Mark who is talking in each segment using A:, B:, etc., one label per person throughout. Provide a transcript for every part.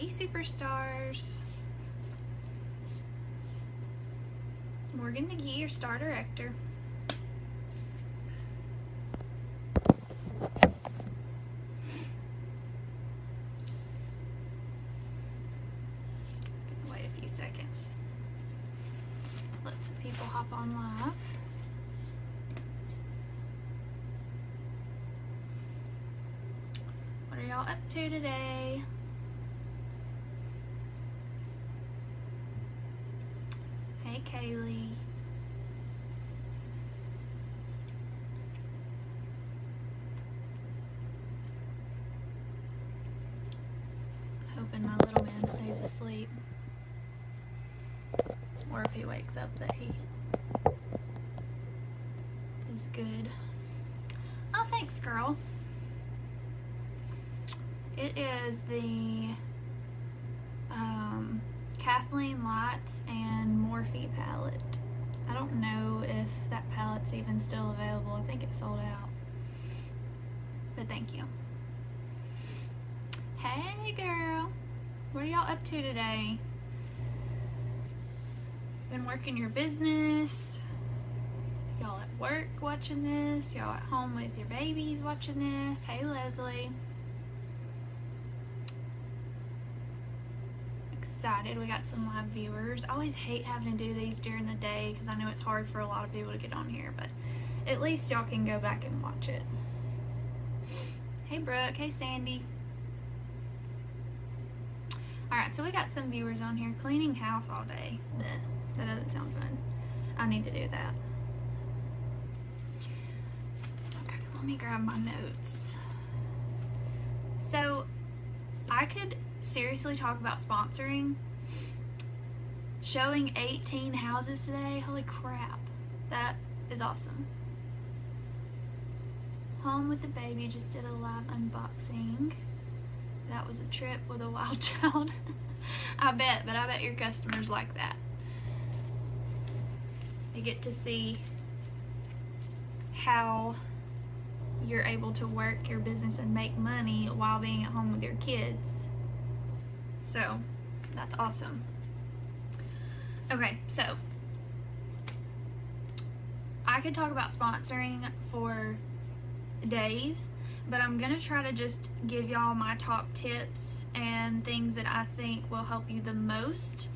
A: Hey, superstars. It's Morgan McGee, your star director. Wait a few seconds. Let some people hop on live. What are y'all up to today? Hey, Kaylee. Hoping my little man stays asleep. Or if he wakes up that he is good. Oh, thanks, girl. It is the Kathleen Lights and Morphe palette. I don't know if that palette's even still available. I think it sold out. But thank you. Hey, girl. What are y'all up to today? Been working your business? Y'all at work watching this? Y'all at home with your babies watching this? Hey, Leslie. Excited we got some live viewers. I always hate having to do these during the day because I know it's hard for a lot of people to get on here, but at least y'all can go back and watch it. Hey, Brooke. Hey, Sandy. Alright, so we got some viewers on here. Cleaning house all day. Blech, that doesn't sound fun. I need to do that. Okay, let me grab my notes. So, I could seriously talk about sponsoring. Showing 18 houses today. Holy crap. That is awesome. Home with the baby just did a live unboxing. That was a trip with a wild child. I bet, but I bet your customers like that. They get to see how you're able to work your business and make money while being at home with your kids. So, that's awesome. Okay, so I could talk about sponsoring for days, but I'm gonna try to just give y'all my top tips and things that I think will help you the most.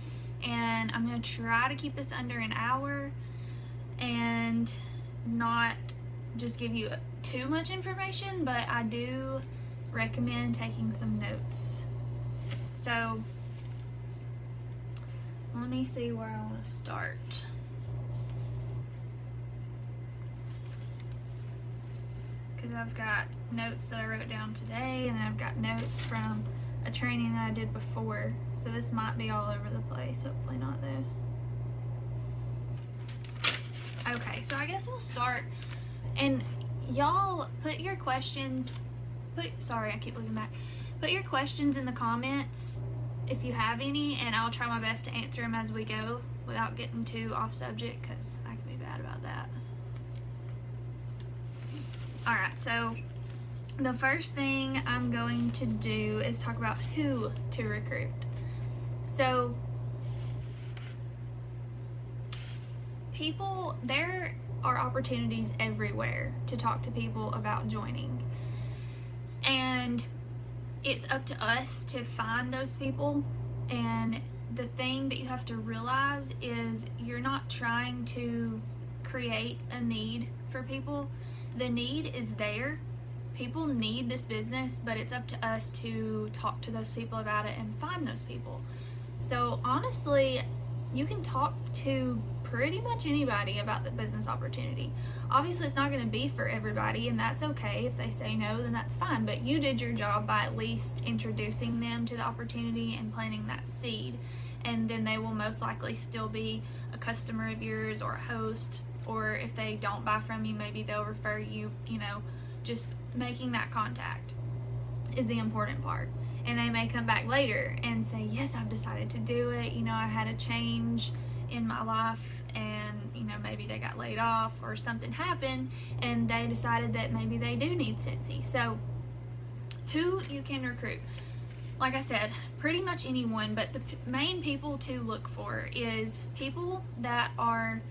A: And I'm gonna try to keep this under an hour and not just give you too much information, but I do recommend taking some notes. So let me see where I want to start. Because I've got notes that I wrote down today, and then I've got notes from a training that I did before. So this might be all over the place. Hopefully not, though. Okay, so I guess we'll start. And y'all put your questions, sorry, I keep looking back. Put your questions in the comments if you have any, and I'll try my best to answer them as we go without getting too off subject, because I can be bad about that. Alright, so the first thing I'm going to do is talk about who to recruit. So, there are opportunities everywhere to talk to people about joining. And it's up to us to find those people. And the thing that you have to realize is you're not trying to create a need for people. The need is there. People need this business, but it's up to us to talk to those people about it and find those people. So honestly, you can talk to pretty much anybody about the business opportunity. Obviously, it's not going to be for everybody, and that's okay. If they say no, then that's fine. But you did your job by at least introducing them to the opportunity and planting that seed. And then they will most likely still be a customer of yours or a host. Or if they don't buy from you, maybe they'll refer you, just making that contact is the important part. And they may come back later and say, yes, I've decided to do it. I had a change in my life, and maybe they got laid off or something happened and they decided that maybe they do need Scentsy. So who you can recruit. like I said, pretty much anyone, but the main people to look for is people that are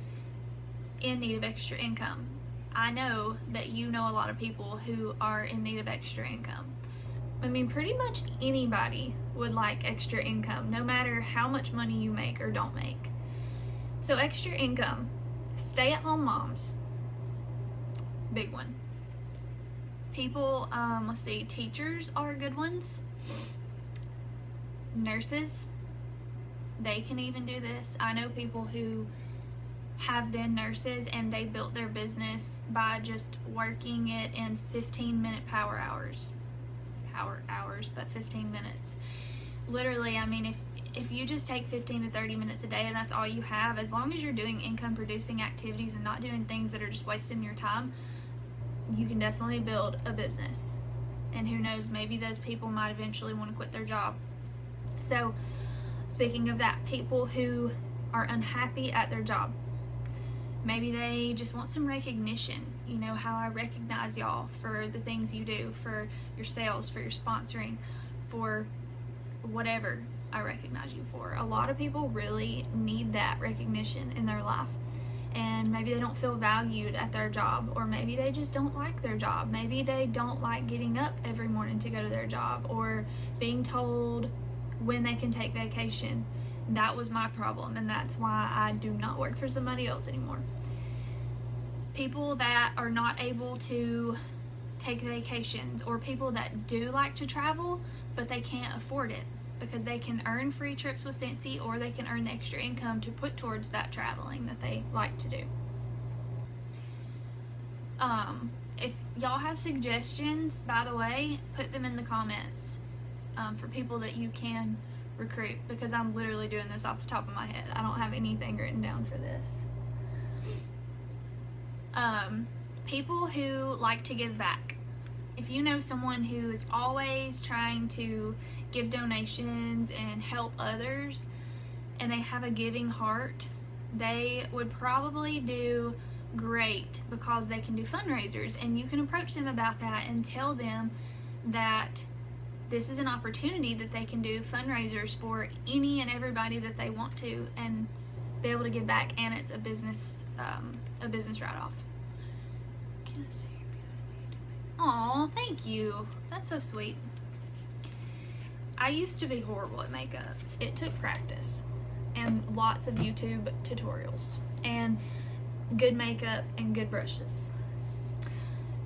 A: in need of extra income. I know that you know a lot of people who are in need of extra income. I mean, pretty much anybody would like extra income, no matter how much money you make or don't make. So extra income, stay-at-home moms, big one. People, let's see, teachers are good ones. Nurses, they can even do this. I know people who have been nurses and they built their business by just working it in 15-minute power hours, but 15 minutes. Literally, I mean, if you just take 15 to 30 minutes a day and that's all you have, as long as you're doing income producing activities and not doing things that are just wasting your time, you can definitely build a business. And who knows, maybe those people might eventually want to quit their job. So, speaking of that, people who are unhappy at their job, maybe they just want some recognition. You know how I recognize y'all for the things you do, for your sales, for your sponsoring, for whatever I recognize you for. A lot of people really need that recognition in their life. And maybe they don't feel valued at their job, or maybe they just don't like their job. Maybe they don't like getting up every morning to go to their job, or being told when they can take vacation. That was my problem, and that's why I do not work for somebody else anymore. People that are not able to take vacations, or people that do like to travel but they can't afford it because they can earn free trips with Scentsy, or they can earn the extra income to put towards that traveling that they like to do. If y'all have suggestions, by the way, put them in the comments for people that you can recruit, because I'm literally doing this off the top of my head. I don't have anything written down for this. People who like to give back. If you know someone who is always trying to give donations and help others, and they have a giving heart, they would probably do great because they can do fundraisers. And you can approach them about that and tell them that this is an opportunity that they can do fundraisers for any and everybody that they want to, and be able to give back, and it's a business write-off. Can I say you're beautiful? Aw, thank you. That's so sweet. I used to be horrible at makeup. It took practice and lots of YouTube tutorials and good makeup and good brushes.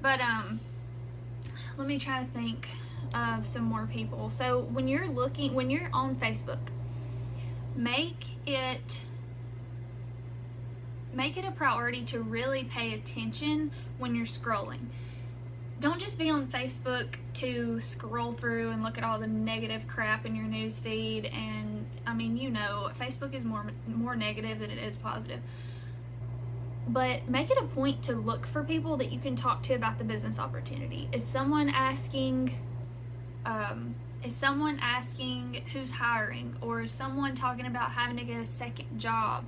A: But let me try to think of some more people. So when you're on Facebook, make it a priority to really pay attention when you're scrolling. Don't just be on Facebook to scroll through and look at all the negative crap in your news feed. And I mean, you know, Facebook is more negative than it is positive. But make it a point to look for people that you can talk to about the business opportunity. Is someone asking who's hiring, or is someone talking about having to get a second job?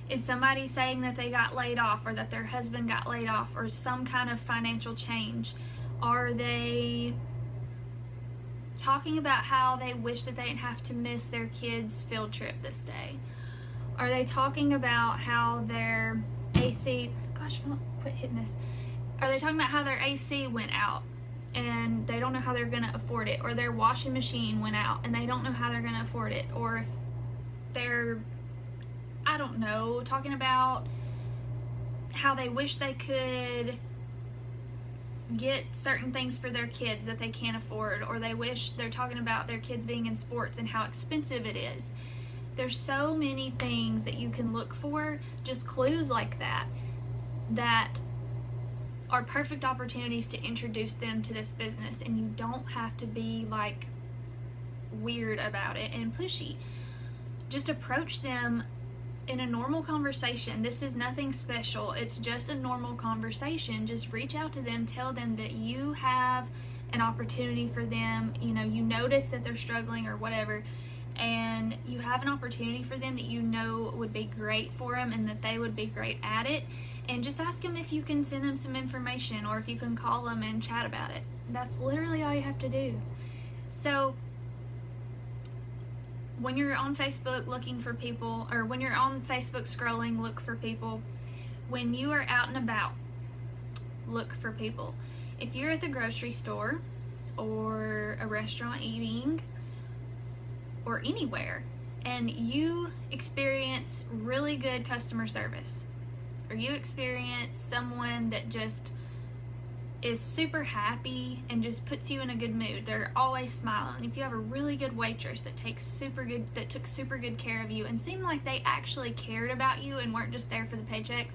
A: Is somebody saying that they got laid off, or that their husband got laid off, or some kind of financial change? Are they talking about how they wish that they didn't have to miss their kids' field trip this day? Are they talking about how their AC, gosh, quit hitting this. Are they talking about how their AC went out and they don't know how they're going to afford it? Or their washing machine went out and they don't know how they're going to afford it? Or if they're, I don't know, talking about how they wish they could get certain things for their kids that they can't afford, or they're talking about their kids being in sports and how expensive it is. There's so many things that you can look for, just clues like that are perfect opportunities to introduce them to this business, and you don't have to be like weird about it and pushy. Just approach them in a normal conversation. This is nothing special. It's just a normal conversation. Just reach out to them, tell them that you have an opportunity for them. You know, you notice that they're struggling or whatever, and you have an opportunity for them that you know would be great for them and that they would be great at it. And just ask them if you can send them some information, or if you can call them and chat about it. That's literally all you have to do. So when you're on Facebook looking for people, or when you're on Facebook scrolling, look for people. When you are out and about, look for people. If you're at the grocery store or a restaurant eating or anywhere and you experience really good customer service, or you experience someone that just is super happy and just puts you in a good mood, they're always smiling. If you have a really good waitress that took super good care of you and seemed like they actually cared about you and weren't just there for the paycheck,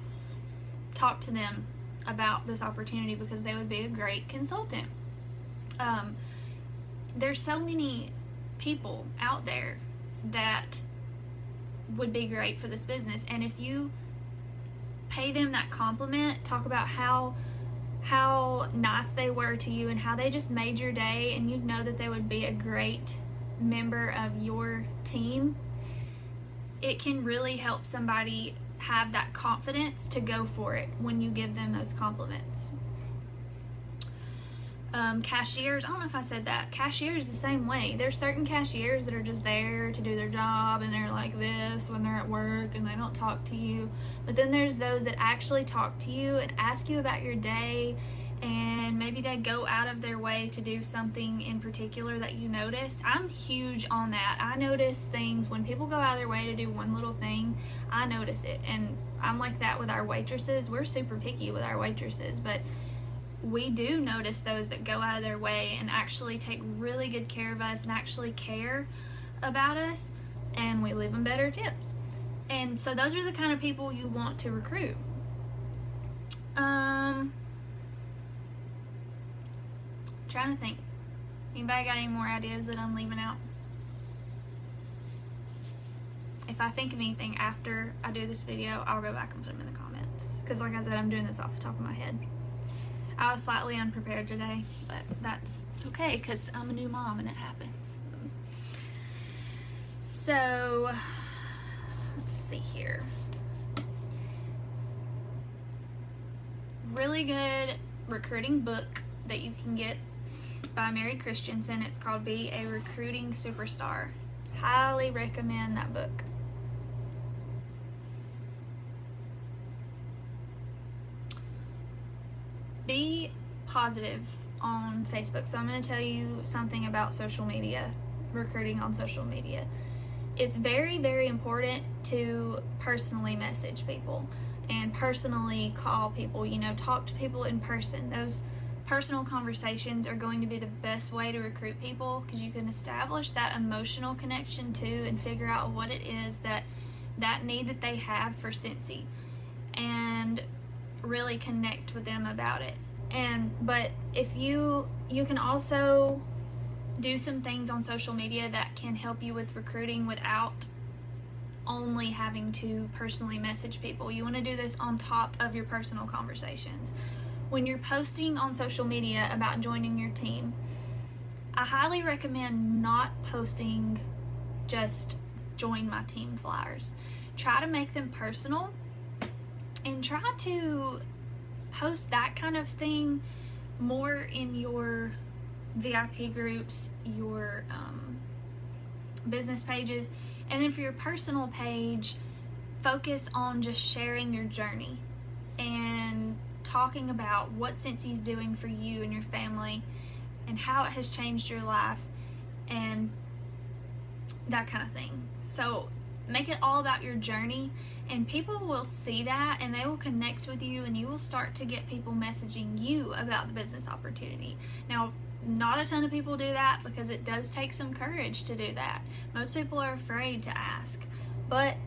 A: talk to them about this opportunity, because they would be a great consultant. There's so many people out there that would be great for this business, and if you pay them that compliment, talk about how nice they were to you and how they just made your day, and you'd know that they would be a great member of your team, it can really help somebody have that confidence to go for it when you give them those compliments. Cashiers, I don't know if I said that. Cashiers the same way. There's certain cashiers that are just there to do their job, and they're like this when they're at work and they don't talk to you. But then there's those that actually talk to you and ask you about your day, and maybe they go out of their way to do something in particular that you noticed. I'm huge on that. I notice things when people go out of their way to do one little thing. I notice it, and I'm like that with our waitresses. We're super picky with our waitresses, but we do notice those that go out of their way and actually take really good care of us and actually care about us, and we leave them better tips. And so those are the kind of people you want to recruit. Trying to think. Anybody got any more ideas that I'm leaving out? If I think of anything after I do this video, I'll go back and put them in the comments, because like I said, I'm doing this off the top of my head. I was slightly unprepared today, but that's okay, because I'm a new mom and it happens. So, let's see here. Really good recruiting book that you can get by Mary Christensen. It's called Be a Recruiting Superstar. Highly recommend that book. Be positive on Facebook. So I'm going to tell you something about social media, recruiting on social media. It's very, very important to personally message people and personally call people, you know, talk to people in person. Those personal conversations are going to be the best way to recruit people, because you can establish that emotional connection too and figure out what it is that need that they have for Scentsy, and really connect with them about it. But if you can also do some things on social media that can help you with recruiting without only having to personally message people. You want to do this on top of your personal conversations. When you're posting on social media about joining your team, I highly recommend not posting just join my team flyers. Try to make them personal, and try to post that kind of thing more in your VIP groups, your business pages. And then for your personal page, focus on just sharing your journey and talking about what Scentsy's doing for you and your family and how it has changed your life and that kind of thing. So make it all about your journey, and people will see that and they will connect with you, and you will start to get people messaging you about the business opportunity. Now, not a ton of people do that because it does take some courage to do that. Most people are afraid to ask, but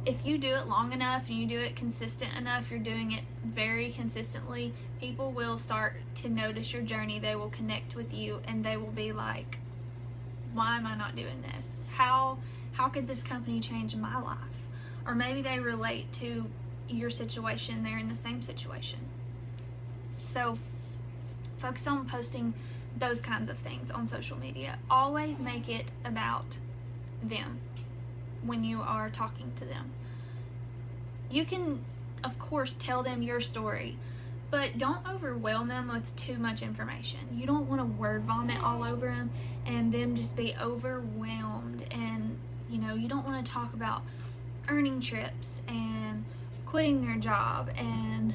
A: if you do it long enough and you do it consistent enough, you're doing it very consistently, people will start to notice your journey. They will connect with you and they will be like, why am I not doing this? How could this company change my life? Or maybe they relate to your situation. They're in the same situation. So focus on posting those kinds of things on social media. Always make it about them when you are talking to them. You can, of course, tell them your story, but don't overwhelm them with too much information. You don't want to word vomit all over them and them just be overwhelmed and You know, you don't want to talk about earning trips and quitting your job and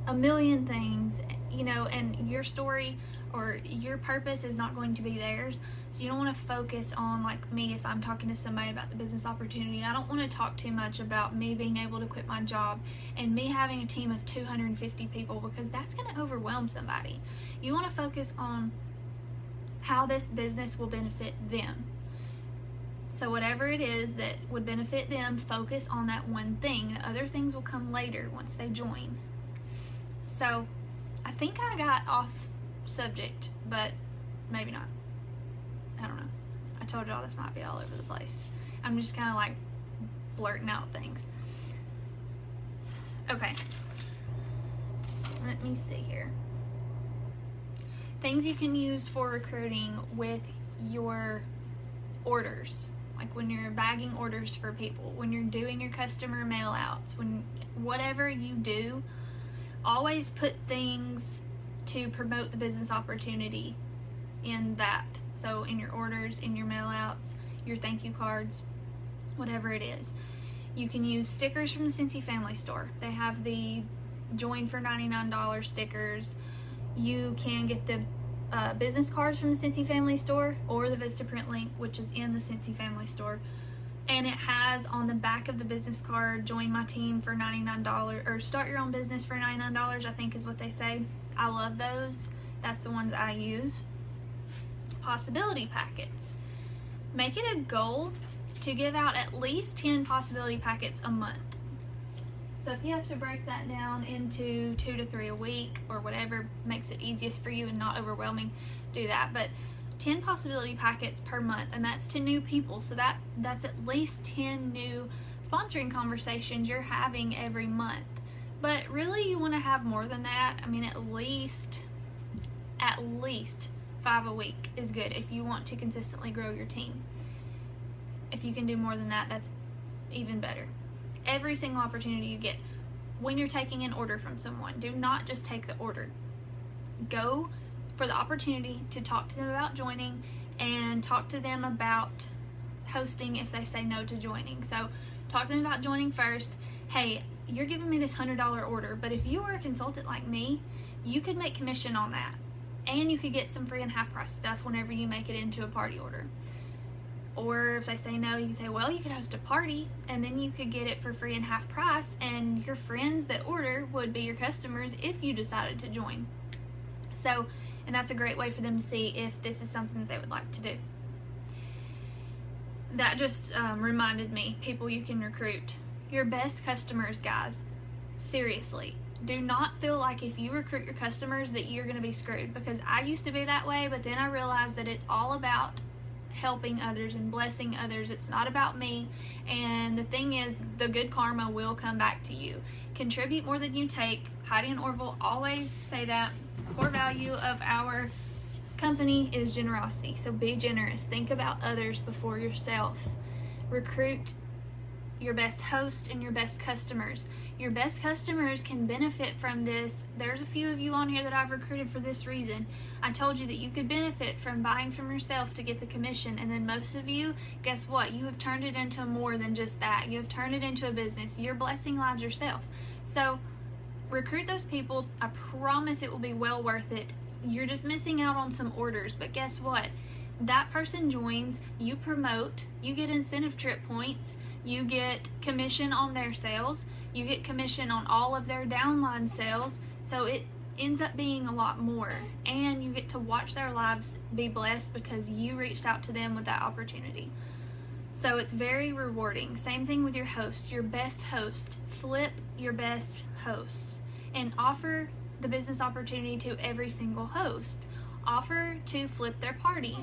A: a million things, you know, and your story or your purpose is not going to be theirs. So you don't want to focus on, like me, if I'm talking to somebody about the business opportunity, I don't want to talk too much about me being able to quit my job and me having a team of 250 people, because that's going to overwhelm somebody. You want to focus on how this business will benefit them. So whatever it is that would benefit them, focus on that one thing. The other things will come later once they join. So I think I got off subject, but maybe not. I don't know. I told y'all this might be all over the place. I'm just kind of like blurting out things. Okay. Let me see here. Things you can use for recruiting with your orders. Like when you're bagging orders for people, when you're doing your customer mail outs, when whatever you do, always put things to promote the business opportunity in that. So in your orders, in your mail outs, your thank you cards, whatever it is. You can use stickers from the Scentsy Family Store. They have the Join for $99 stickers. You can get the business cards from the Scentsy Family Store or the Vistaprint link, which is in the Scentsy Family Store. And it has on the back of the business card, join my team for $99, or start your own business for $99, I think is what they say. I love those. That's the ones I use. Possibility packets. Make it a goal to give out at least 10 possibility packets a month. So if you have to break that down into 2 to 3 a week, or whatever makes it easiest for you and not overwhelming, do that. But 10 possibility packets per month, and that's to new people. So that's at least 10 new sponsoring conversations you're having every month. But really you want to have more than that. I mean, at least 5 a week is good if you want to consistently grow your team. If you can do more than that, that's even better. Every single opportunity you get, when you're taking an order from someone, do not just take the order. Go for the opportunity to talk to them about joining and talk to them about hosting if they say no to joining. So talk to them about joining first. Hey, you're giving me this $100 order, but if you were a consultant like me, you could make commission on that. And you could get some free and half price stuff whenever you make it into a party order. Or if they say no, you can say, well, you could host a party and then you could get it for free and half price, and your friends that order would be your customers if you decided to join. So, and that's a great way for them to see if this is something that they would like to do. That just reminded me, people you can recruit. Your best customers, guys. Seriously. Do not feel like if you recruit your customers that you're going to be screwed, because I used to be that way, but then I realized that it's all about helping others and blessing others. It's not about me. And the thing is, the good karma will come back to you. Contribute more than you take. Heidi and Orville always say that. Core value of our company is generosity. So be generous. Think about others before yourself. Recruit your best host and your best customers. Your best customers can benefit from this. There's a few of you on here that I've recruited for this reason. I told you that you could benefit from buying from yourself to get the commission, and then most of you, guess what? You have turned it into more than just that. You have turned it into a business. You're blessing lives yourself. So recruit those people. I promise it will be well worth it. You're just missing out on some orders, but guess what? That person joins, you promote, you get incentive trip points, you get commission on their sales, you get commission on all of their downline sales, so it ends up being a lot more, and you get to watch their lives be blessed because you reached out to them with that opportunity. So it's very rewarding. Same thing with your host, your best host. Flip your best hosts and offer the business opportunity to every single host. Offer to flip their party,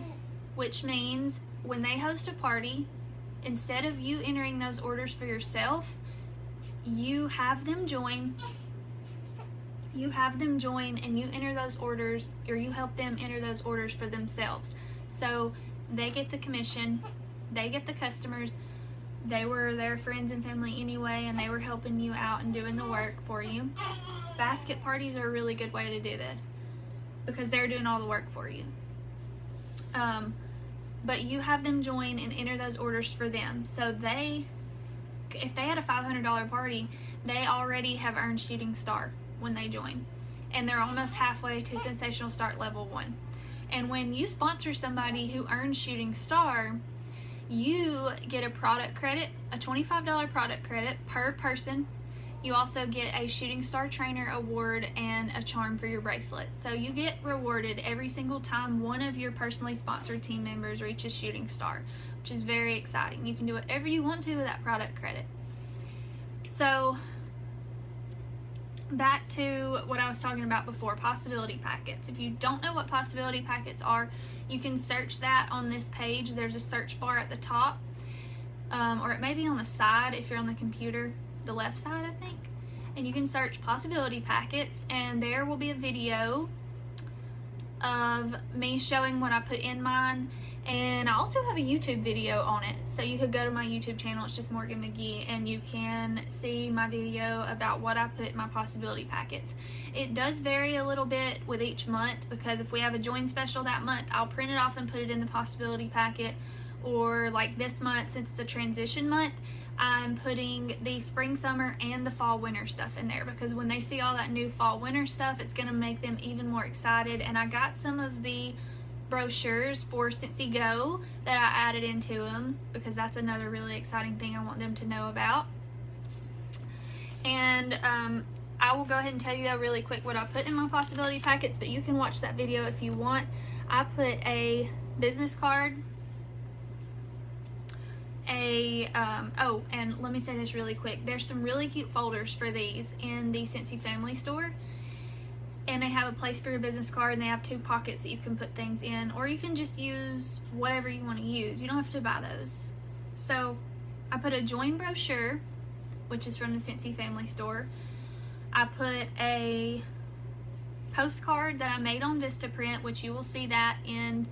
A: which means when they host a party, instead of you entering those orders for yourself, you have them join and you enter those orders, or you help them enter those orders for themselves. So they get the commission, they get the customers, they were their friends and family anyway, and they were helping you out and doing the work for you. Basket parties are a really good way to do this because they're doing all the work for you. but you have them join and enter those orders for them. So if they had a $500 party, they already have earned Shooting Star when they join, and they're almost halfway to Sensational Start Level 1. And when you sponsor somebody who earns Shooting Star, you get a product credit, a $25 product credit per person. You also get a Shooting Star Trainer Award and a charm for your bracelet. So you get rewarded every single time one of your personally sponsored team members reaches Shooting Star, which is very exciting. You can do whatever you want to with that product credit. So back to what I was talking about before, possibility packets. If you don't know what possibility packets are, you can search that on this page. There's a search bar at the top, or it may be on the side if you're on the computer, the left side I think, and you can search possibility packets, and there will be a video of me showing what I put in mine. And I also have a YouTube video on it, so you could go to my YouTube channel, it's just Morgan McGee, and you can see my video about what I put in my possibility packets. It does vary a little bit with each month, because if we have a join special that month, I'll print it off and put it in the possibility packet. Or like this month, since it's a transition month, I'm putting the spring, summer, and the fall, winter stuff in there, because when they see all that new fall, winter stuff, it's going to make them even more excited. And I got some of the brochures for Scentsy Go that I added into them, because that's another really exciting thing I want them to know about. And I will go ahead and tell you though really quick what I put in my possibility packets, but you can watch that video if you want. I put a business card, oh, and let me say this really quick. There's some really cute folders for these in the Scentsy Family Store. And they have a place for your business card, and they have 2 pockets that you can put things in, or you can just use whatever you want to use. You don't have to buy those. So I put a join brochure, which is from the Scentsy Family Store. I put a postcard that I made on Vistaprint, which you will see that in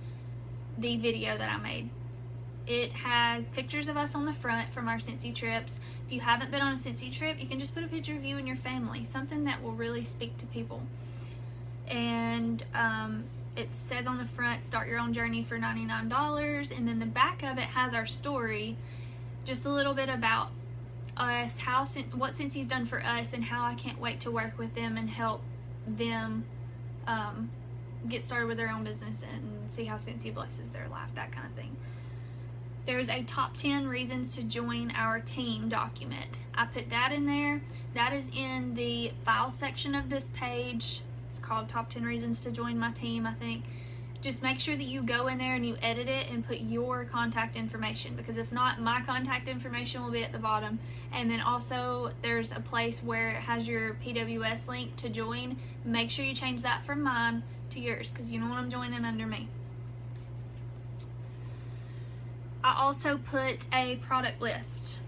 A: the video that I made. It has pictures of us on the front from our Scentsy trips. If you haven't been on a Scentsy trip, you can just put a picture of you and your family, something that will really speak to people. And it says on the front, start your own journey for $99, and then the back of it has our story, just a little bit about us, what Scentsy's done for us, and how I can't wait to work with them and help them get started with their own business and see how Scentsy blesses their life, that kind of thing. There's a top 10 reasons to join our team document. I put that in there. That is in the file section of this page. It's called Top 10 Reasons to Join My Team, I think. Just make sure that you go in there and you edit it and put your contact information, because if not, my contact information will be at the bottom. And then also there's a place where it has your PWS link to join. Make sure you change that from mine to yours, because you don't want them joining under me. I also put a product list.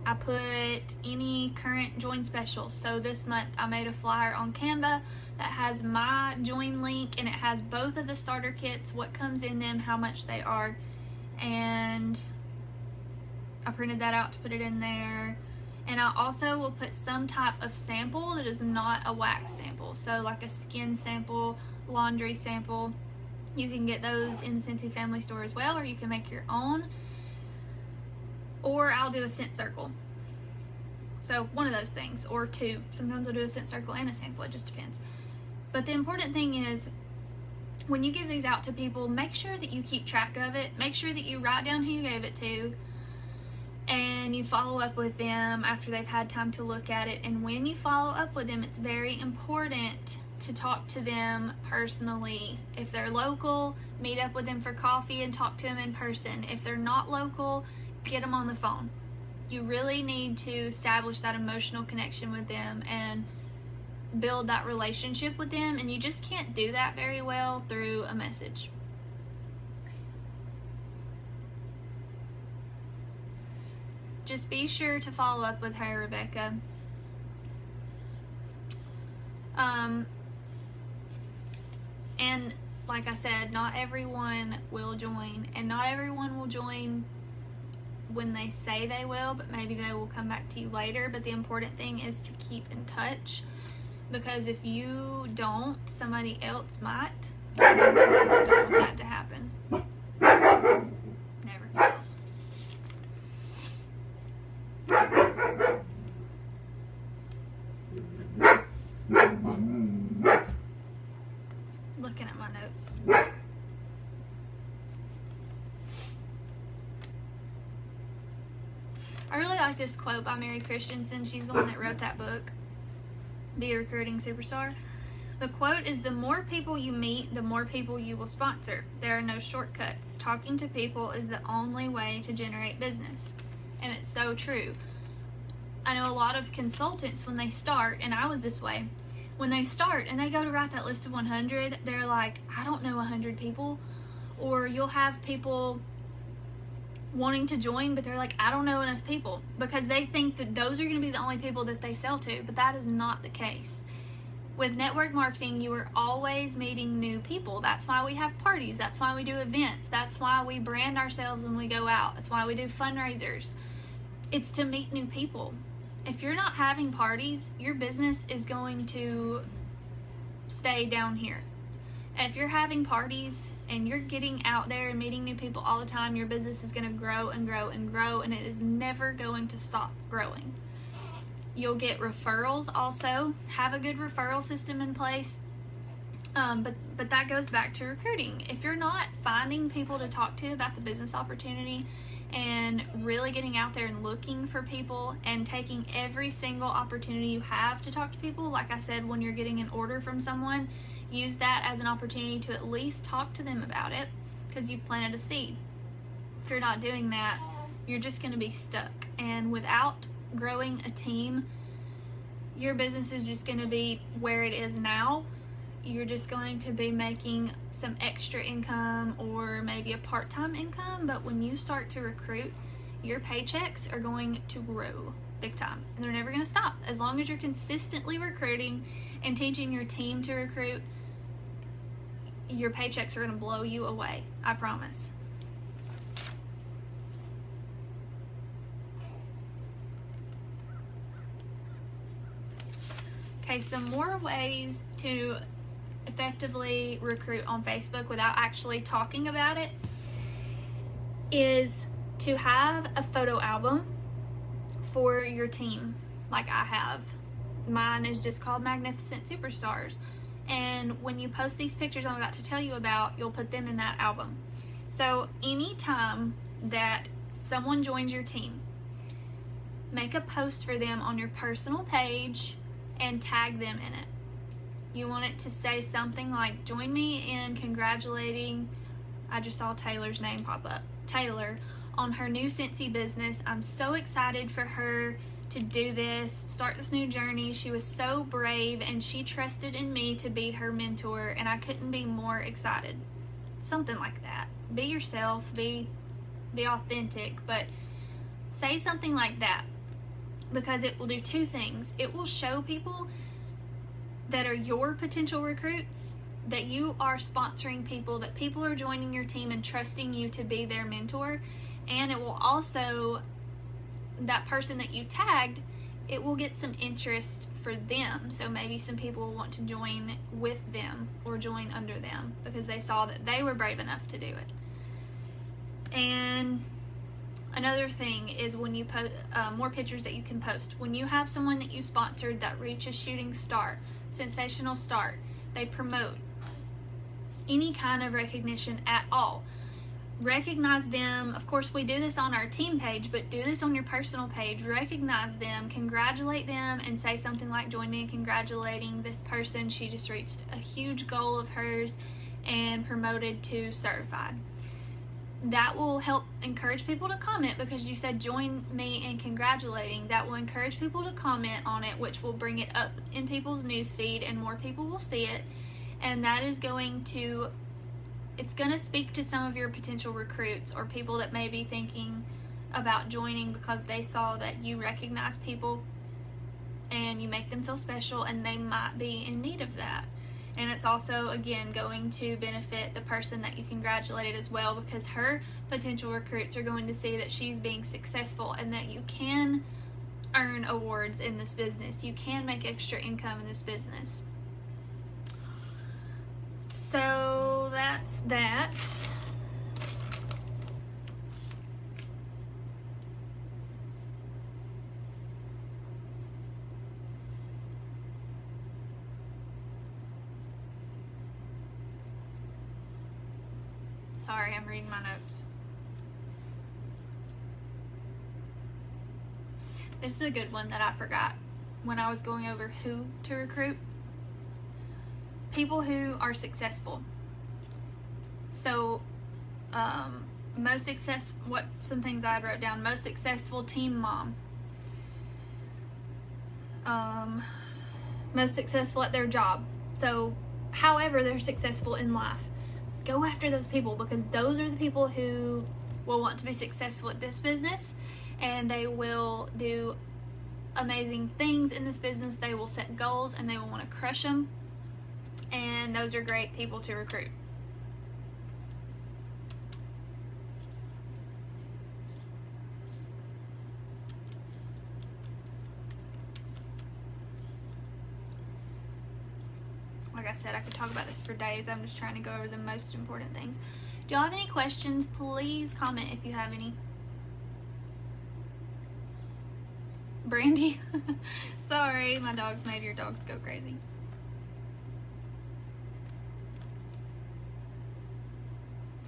A: I put any current join specials. So this month I made a flyer on Canva that has my join link, and it has both of the starter kits, what comes in them, how much they are, and I printed that out to put it in there. And I also will put some type of sample that is not a wax sample. So like a skin sample, laundry sample. You can get those in the Scentsy Family Store as well, or you can make your own. Or I'll do a scent circle. So one of those things, or 2. Sometimes I'll do a scent circle and a sample, it just depends. But the important thing is, when you give these out to people, make sure that you keep track of it. Make sure that you write down who you gave it to, and you follow up with them after they've had time to look at it. And when you follow up with them, it's very important to talk to them personally. If they're local, meet up with them for coffee and talk to them in person. If they're not local, get them on the phone. You really need to establish that emotional connection with them and build that relationship with them, and you just can't do that very well through a message. Just be sure to follow up with her, Rebecca. And like I said, not everyone will join, and not everyone will join when they say they will, but maybe they will come back to you later. But the important thing is to keep in touch, because if you don't, somebody else might. I don't want that to happen. really like this quote by Mary Christensen. She's the one that wrote that book, Be a Recruiting Superstar. The quote is, "The more people you meet, the more people you will sponsor. There are no shortcuts. Talking to people is the only way to generate business." And it's so true. I know a lot of consultants, when they start, and I was this way, when they start and they go to write that list of 100, they're like, I don't know 100 people. Or you'll have people wanting to join, but they're like, I don't know enough people, because they think that those are going to be the only people that they sell to, but that is not the case. With network marketing, you are always meeting new people. That's why we have parties. That's why we do events. That's why we brand ourselves when we go out. That's why we do fundraisers. It's to meet new people. If you're not having parties, your business is going to stay down here. If you're having parties and you're getting out there and meeting new people all the time, your business is going to grow and grow and grow, and it is never going to stop growing. You'll get referrals also. Have a good referral system in place. But that goes back to recruiting. If you're not finding people to talk to about the business opportunity and really getting out there and looking for people and taking every single opportunity you have to talk to people, like I said, when you're getting an order from someone, use that as an opportunity to at least talk to them about it, because you've planted a seed. If you're not doing that, you're just going to be stuck. And without growing a team, your business is just going to be where it is now. You're just going to be making some extra income or maybe a part-time income, but when you start to recruit, your paychecks are going to grow big time, and they're never going to stop. As long as you're consistently recruiting and teaching your team to recruit, your paychecks are going to blow you away, I promise. Okay, some more ways to effectively recruit on Facebook without actually talking about it is to have a photo album for your team, like I have. Mine is just called Magnificent Superstars. And when you post these pictures I'm about to tell you about, you'll put them in that album. So anytime that someone joins your team, make a post for them on your personal page and tag them in it. You want it to say something like, join me in congratulating, I just saw Taylor's name pop up, Taylor, on her new Scentsy business. I'm so excited for her to do this, start this new journey. She was so brave and she trusted in me to be her mentor, and I couldn't be more excited. Something like that. Be yourself, be authentic, but say something like that, because it will do two things. It will show people that are your potential recruits that you are sponsoring people, that people are joining your team and trusting you to be their mentor. And it will also, that person that you tagged, it will get some interest for them. So maybe some people will want to join with them or join under them because they saw that they were brave enough to do it. And another thing is when you post more pictures that you can post. When you have someone that you sponsored that reaches shooting star, sensational start, they promote any kind of recognition at all. Recognize them. Of course, we do this on our team page, but do this on your personal page. Recognize them, congratulate them, and say something like, join me in congratulating this person. She just reached a huge goal of hers and promoted to certified. That will help encourage people to comment, because you said join me in congratulating. That will encourage people to comment on it, which will bring it up in people's newsfeed and more people will see it. And that is going to, it's going to speak to some of your potential recruits or people that may be thinking about joining because they saw that you recognize people and you make them feel special and they might be in need of that. And it's also, again, going to benefit the person that you congratulated as well, because her potential recruits are going to see that she's being successful and that you can earn awards in this business. You can make extra income in this business. So that's that. Sorry, I'm reading my notes. This is a good one that I forgot when I was going over who to recruit. People who are successful. So, some things I wrote down. Most successful teen mom. Most successful at their job. So, however they're successful in life. Go after those people, because those are the people who will want to be successful at this business, and they will do amazing things in this business. They will set goals and they will want to crush them, and those are great people to recruit. Like I said, I could talk about this for days. I'm just trying to go over the most important things. Do y'all have any questions? Please comment if you have any. Brandy? Sorry, my dogs made your dogs go crazy.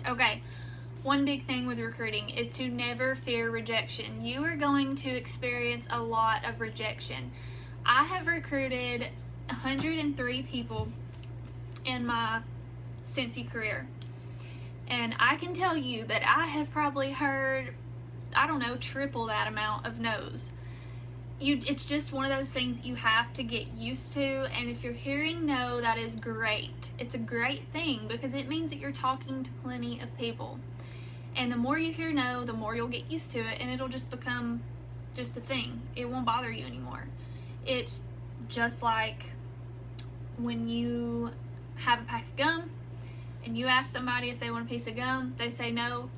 A: Okay, one big thing with recruiting is to never fear rejection. You are going to experience a lot of rejection. I have recruited 103 people in my Scentsy career, and I can tell you that I have probably heard, I don't know, triple that amount of no's. It's just one of those things you have to get used to, and if you're hearing no, that is great. It's a great thing, because it means that you're talking to plenty of people, and the more you hear no, the more you'll get used to it, and it'll just become just a thing. It won't bother you anymore. It's just like when you have a pack of gum and you ask somebody if they want a piece of gum, they say no.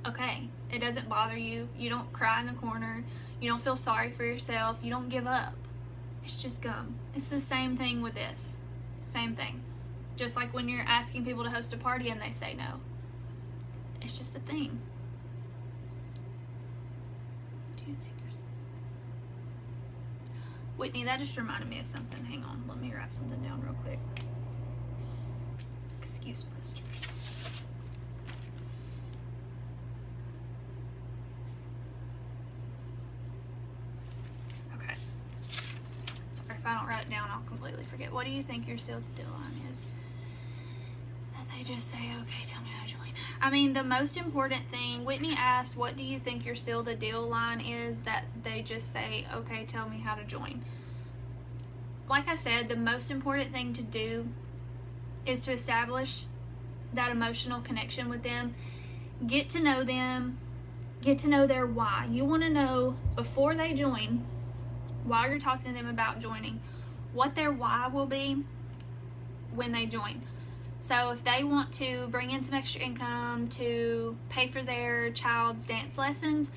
A: Okay, it doesn't bother you. You don't cry in the corner. You don't feel sorry for yourself. You don't give up. It's just gum. It's the same thing with this. Same thing. Just like when you're asking people to host a party and they say no. It's just a thing. Whitney, that just reminded me of something. Hang on, let me write something down real quick. Excuse busters. Okay. Sorry, if I don't write it down, I'll completely forget. What do you think your seal deal line is? That they just say, okay, tell me how to join. I mean, the most important thing, Whitney asked, what do you think your seal the deal line is? That they just say, okay, tell me how to join. Like I said, the most important thing to do is to establish that emotional connection with them. Get to know them. Get to know their why. You want to know, before they join, while you're talking to them about joining, what their why will be when they join. So if they want to bring in some extra income to pay for their child's dance lessons,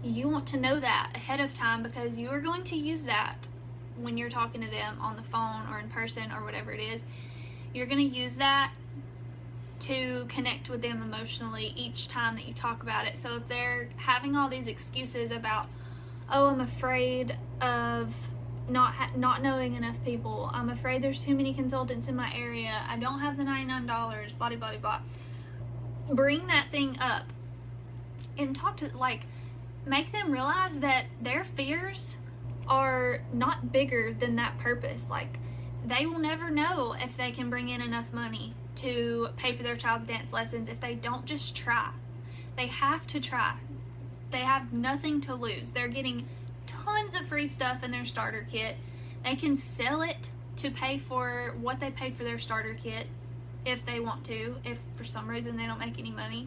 A: you want to know that ahead of time, because you are going to use that when you're talking to them on the phone or in person or whatever it is. You're going to use that to connect with them emotionally each time that you talk about it. So if they're having all these excuses about, oh, I'm afraid of not knowing enough people, I'm afraid there's too many consultants in my area, I don't have the $99, blah, blah, blah, bring that thing up and talk to, like, make them realize that their fears are not bigger than that purpose. Like, they will never know if they can bring in enough money to pay for their child's dance lessons if they don't just try. They have to try. They have nothing to lose. They're getting tons of free stuff in their starter kit. They can sell it to pay for what they paid for their starter kit if they want to, if for some reason they don't make any money.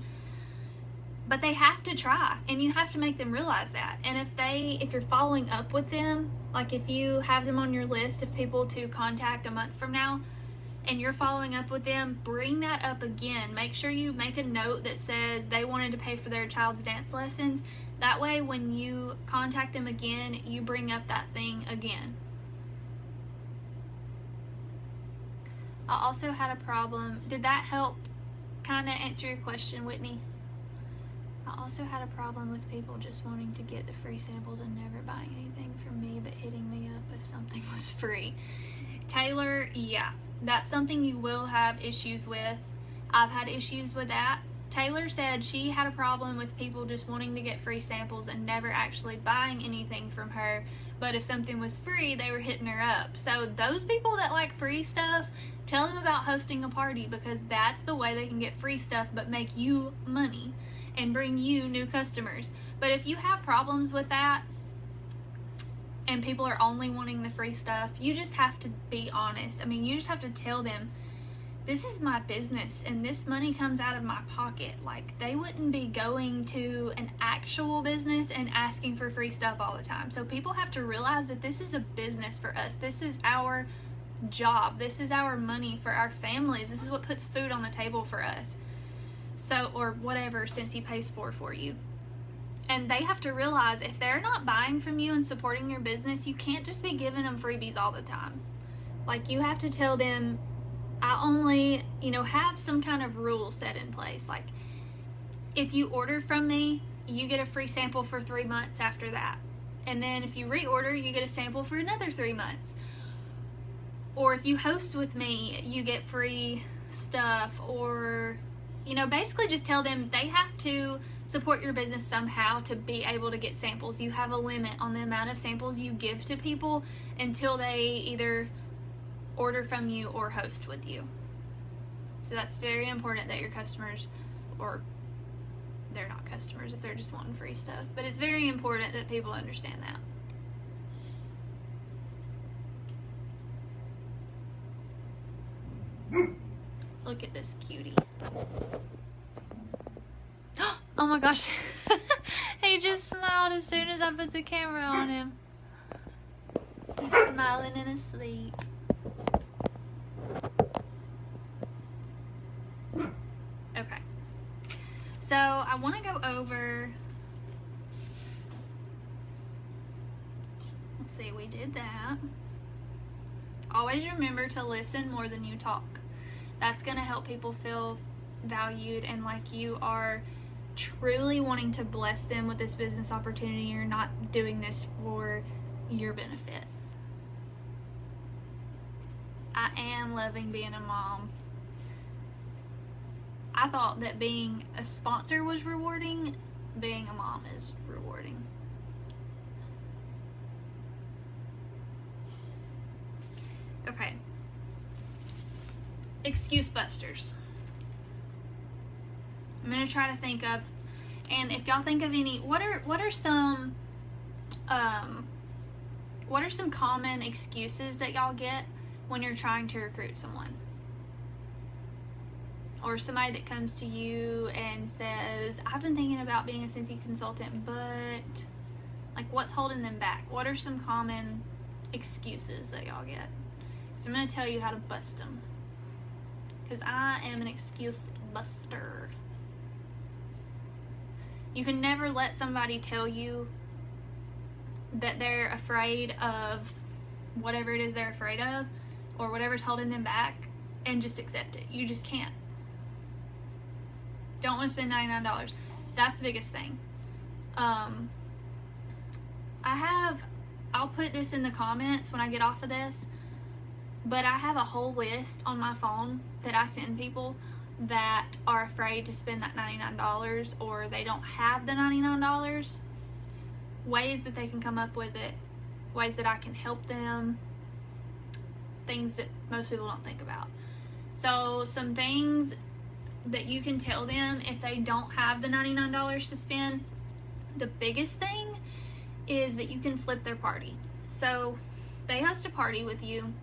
A: But they have to try, and you have to make them realize that. And if you're following up with them, like if you have them on your list of people to contact a month from now, and you're following up with them, bring that up again. Make sure you make a note that says they wanted to pay for their child's dance lessons. That way, when you contact them again, you bring up that thing again. I also had a problem. Did that help kind of answer your question, Whitney? I also had a problem with people just wanting to get the free samples and never buying anything from me, but hitting me up if something was free. Taylor, yeah, that's something you will have issues with. I've had issues with that Taylor said she had a problem with people just wanting to get free samples and never actually buying anything from her, but if something was free, they were hitting her up. So those people that like free stuff, tell them about hosting a party, because that's the way they can get free stuff but make you money and bring you new customers. But if you have problems with that and people are only wanting the free stuff, you just have to be honest. I mean, you just have to tell them, this is my business and this money comes out of my pocket. Like, they wouldn't be going to an actual business and asking for free stuff all the time. So people have to realize that this is a business for us. This is our job. This is our money for our families. This is what puts food on the table for us. So, or whatever Scentsy pays for you. And they have to realize, if they're not buying from you and supporting your business, you can't just be giving them freebies all the time. Like, you have to tell them, I only, have some kind of rule set in place. Like, if you order from me, you get a free sample for 3 months after that. And then if you reorder, you get a sample for another 3 months. Or if you host with me, you get free stuff. Or, basically just tell them they have to support your business somehow to be able to get samples. You have a limit on the amount of samples you give to people until they either order from you or host with you. So that's very important that your customers, or they're not customers if they're just wanting free stuff, but it's very important that people understand that. Look at this cutie. Oh my gosh. He just smiled as soon as I put the camera on him. He's smiling in his sleep. Okay. So I want to go over, let's see, we did that. Always remember to listen more than you talk. That's going to help people feel valued and like you are truly wanting to bless them with this business opportunity. You're not doing this for your benefit. I am loving being a mom. I thought that being a sponsor was rewarding. Being a mom is rewarding. Okay. Excuse busters. I'm gonna try to think of, and if y'all think of any, what are some common excuses that y'all get when you're trying to recruit someone? Or somebody that comes to you and says, I've been thinking about being a Scentsy consultant, but like, what's holding them back? What are some common excuses that y'all get? So I'm going to tell you how to bust them, because I am an excuse buster. You can never let somebody tell you that they're afraid of whatever it is they're afraid of, or whatever's holding them back, and just accept it. You just can't. Don't want to spend $99. That's the biggest thing. I'll put this in the comments when I get off of this, but I have a whole list on my phone that I send people that are afraid to spend that $99, or they don't have the $99, ways that they can come up with it, ways that I can help them, things that most people don't think about. So some things that you can tell them if they don't have the $99 to spend. The biggest thing is that you can flip their party. So they host a party with you.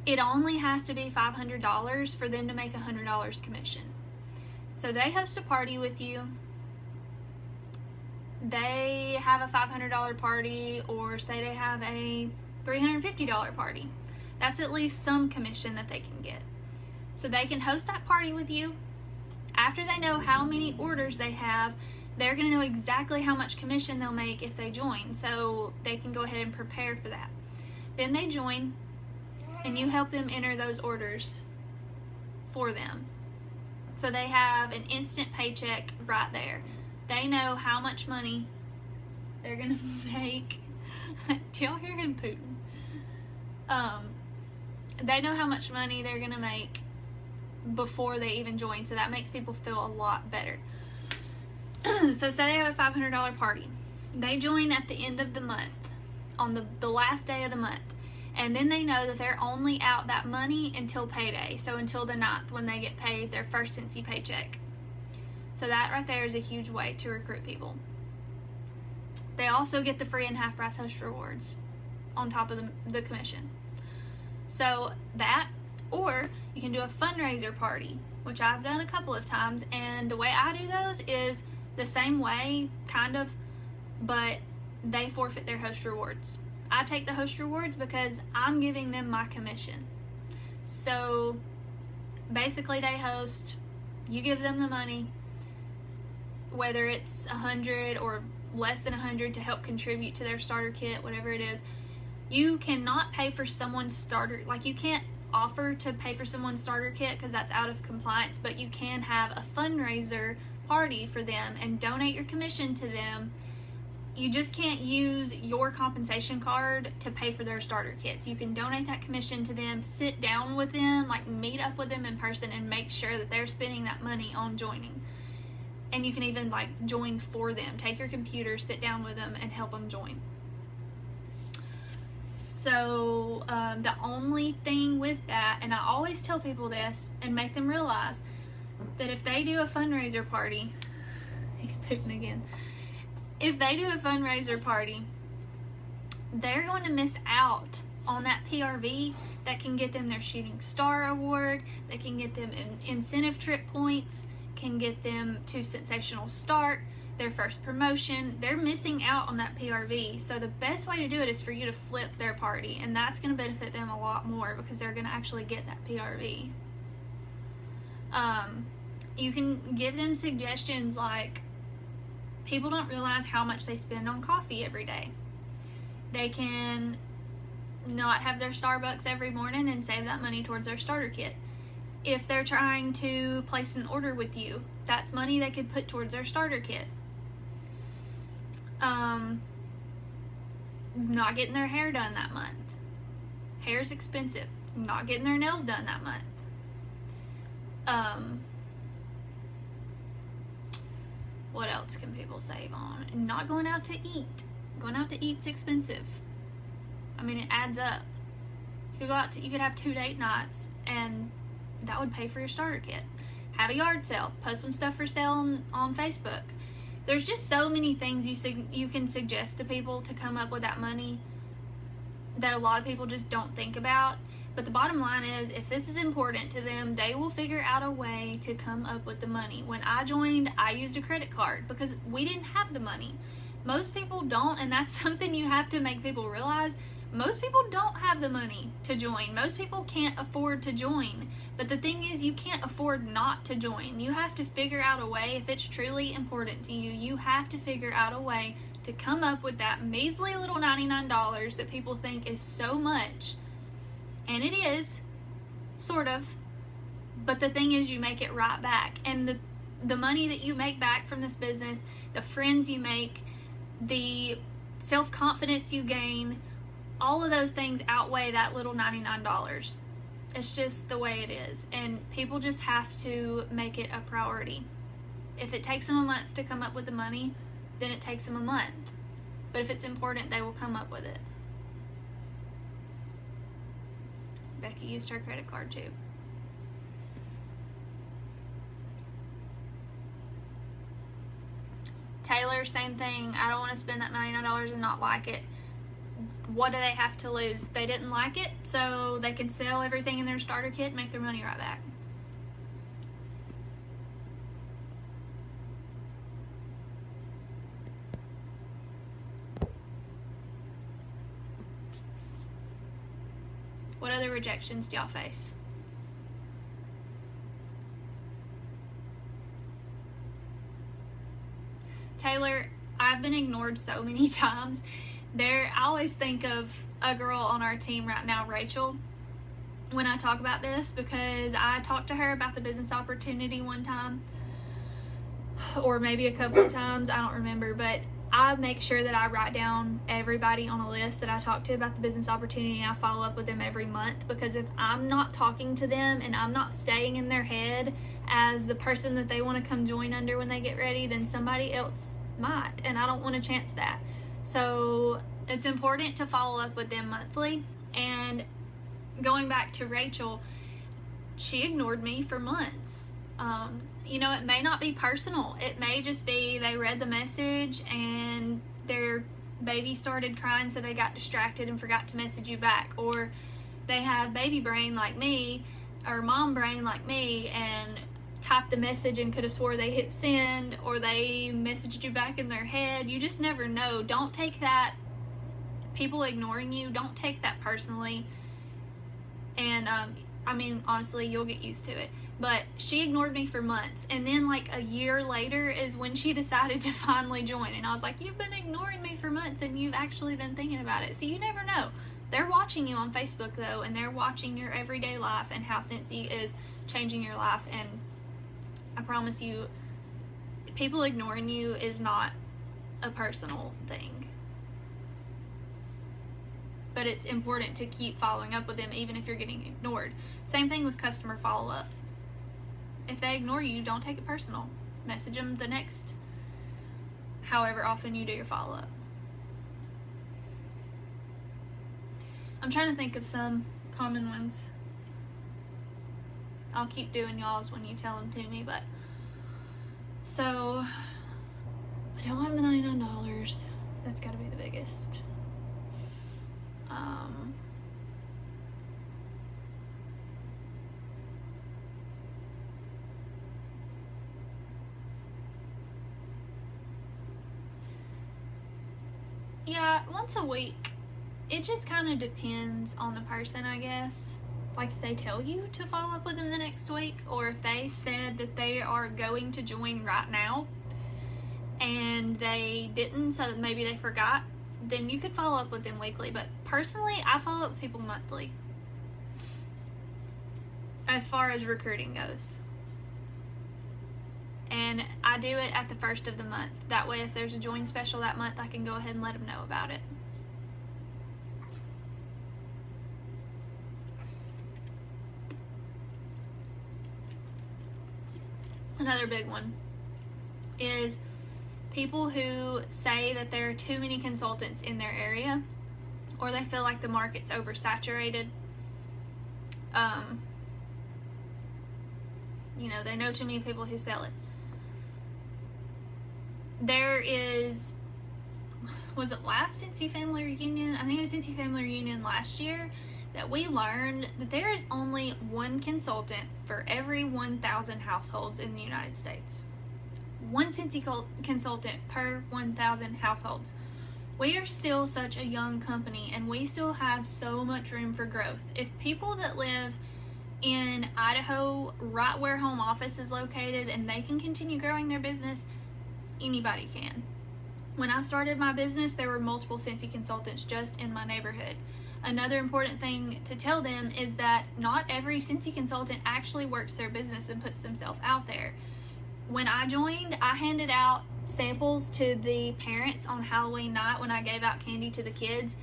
A: It only has to be $500 for them to make $100 commission. So they host a party with you. They have a $500 party, or say they have a $350 party. That's at least some commission that they can get. So they can host that party with you. After they know how many orders they have, they're going to know exactly how much commission they'll make if they join. So they can go ahead and prepare for that. Then they join, and you help them enter those orders for them. So they have an instant paycheck right there. They know how much money they're going to make. Do y'all hear him pooting? They know how much money they're going to make before they even join, so that makes people feel a lot better. So say they have a $500 party. They join at the end of the month, on the last day of the month, and then they know that they're only out that money until payday, so until the 9th when they get paid their first Scentsy paycheck. So that right there is a huge way to recruit people. They also get the free and half price host rewards on top of the commission. So that, or you can do a fundraiser party, which I've done a couple of times, and the way I do those is the same way, kind of, but they forfeit their host rewards. I take the host rewards because I'm giving them my commission. So basically they host, you give them the money, whether it's $100 or less than $100 to help contribute to their starter kit, whatever it is. You cannot pay for someone's starter, like you can't offer to pay for someone's starter kit because that's out of compliance, but you can have a fundraiser party for them and donate your commission to them. You just can't use your compensation card to pay for their starter kits. You can donate that commission to them, sit down with them, like meet up with them in person and make sure that they're spending that money on joining. And you can even like join for them. Take your computer, sit down with them and help them join. So the only thing with that, and I always tell people this and make them realize that if they do a fundraiser party, he's pooping again. If they do a fundraiser party, they're going to miss out on that PRV that can get them their Shooting Star Award, that can get them incentive trip points, can get them to Sensational Start, their first promotion. They're missing out on that PRV. So the best way to do it is for you to flip their party, and that's going to benefit them a lot more because they're going to actually get that PRV. You can give them suggestions like, people don't realize how much they spend on coffee every day. They can not have their Starbucks every morning and save that money towards their starter kit. If they're trying to place an order with you, that's money they could put towards their starter kit. Not getting their hair done that month. Hair's expensive. Not getting their nails done that month. What else can people save on? Not going out to eat. Going out to eat's expensive. I mean, it adds up. You could go out to, you could have 2 date nights, and that would pay for your starter kit. Have a yard sale. Post some stuff for sale on Facebook. There's just so many things you can suggest to people to come up with that money that a lot of people just don't think about. But the bottom line is, if this is important to them, they will figure out a way to come up with the money. When I joined, I used a credit card because we didn't have the money. Most people don't, and that's something you have to make people realize. Most people don't have the money to join. Most people can't afford to join. But the thing is, you can't afford not to join. You have to figure out a way, if it's truly important to you, you have to figure out a way to come up with that measly little $99 that people think is so much. And it is, sort of. But the thing is, you make it right back. And the money that you make back from this business, the friends you make, the self-confidence you gain, all of those things outweigh that little $99. It's just the way it is. And people just have to make it a priority. If it takes them a month to come up with the money, then it takes them a month. But if it's important, they will come up with it. Becky used her credit card too. Taylor, same thing. I don't want to spend that $99 and not like it. What do they have to lose? They didn't like it, so they can sell everything in their starter kit and make their money right back. What other rejections do y'all face? Taylor, I've been ignored so many times. I always think of a girl on our team right now, Rachel, when I talk about this, because I talked to her about the business opportunity one time, or maybe a couple of times, I don't remember, but I make sure that I write down everybody on a list that I talk to about the business opportunity, and I follow up with them every month, because if I'm not talking to them and I'm not staying in their head as the person that they want to come join under when they get ready, then somebody else might, and I don't want to chance that. So it's important to follow up with them monthly. And going back to Rachel, she ignored me for months. It may not be personal. It may just be they read the message and their baby started crying, so they got distracted and forgot to message you back. Or they have baby brain like me, or mom brain like me, and typed the message and could have swore they hit send, or they messaged you back in their head. You just never know. Don't take that, people ignoring you, don't take that personally. And honestly, you'll get used to it. But she ignored me for months, and then like a year later is when she decided to finally join. And I was like, you've been ignoring me for months and you've actually been thinking about it. So you never know. They're watching you on Facebook though, and they're watching your everyday life and how Scentsy is changing your life. And I promise you, people ignoring you is not a personal thing. But it's important to keep following up with them even if you're getting ignored. Same thing with customer follow-up. If they ignore you, don't take it personal. Message them the next however often you do your follow-up. I'm trying to think of some common ones. I'll keep doing y'all's when you tell them to me, but so I don't have the $99. That's got to be the biggest. Yeah, once a week. It just kind of depends on the person, I guess. Like if they tell you to follow up with them the next week, or if they said that they are going to join right now and they didn't, so maybe they forgot, then you could follow up with them weekly. But personally, I follow up with people monthly as far as recruiting goes. And I do it at the first of the month. That way, if there's a join special that month, I can go ahead and let them know about it. Another big one is people who say that there are too many consultants in their area, or they feel like the market's oversaturated. They know too many people who sell it. There is, was it last Scentsy Family Reunion? I think it was Scentsy Family Reunion last year that we learned that there is only one consultant for every 1,000 households in the United States. One Scentsy consultant per 1,000 households. We are still such a young company, and we still have so much room for growth. If people that live in Idaho, right where home office is located, and they can continue growing their business, anybody can. When I started my business, there were multiple Scentsy consultants just in my neighborhood. Another important thing to tell them is that not every Scentsy consultant actually works their business and puts themselves out there. When I joined, I handed out samples to the parents on Halloween night when I gave out candy to the kids,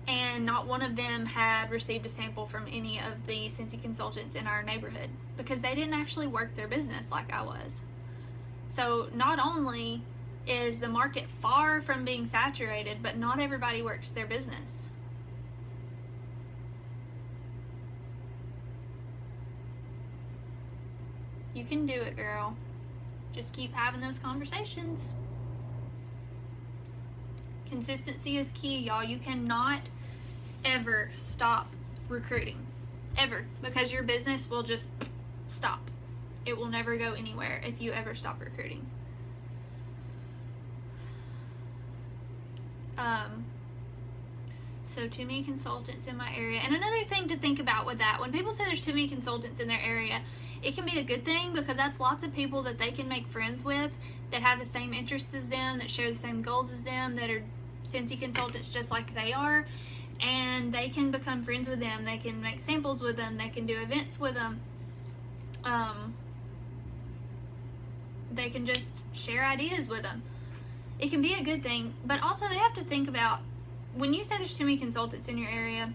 A: and not one of them had received a sample from any of the Scentsy consultants in our neighborhood, because they didn't actually work their business like I was. So not only is the market far from being saturated, but not everybody works their business. You can do it, girl. Just keep having those conversations. Consistency is key, y'all. You cannot ever stop recruiting. Ever. Because your business will just stop. It will never go anywhere if you ever stop recruiting. So too many consultants in my area. And another thing to think about with that, when people say there's too many consultants in their area, it can be a good thing, because that's lots of people that they can make friends with that have the same interests as them, that share the same goals as them, that are Scentsy consultants just like they are, and they can become friends with them. They can make samples with them. They can do events with them. They can just share ideas with them. it can be a good thing, but also they have to think about, when you say there's too many consultants in your area,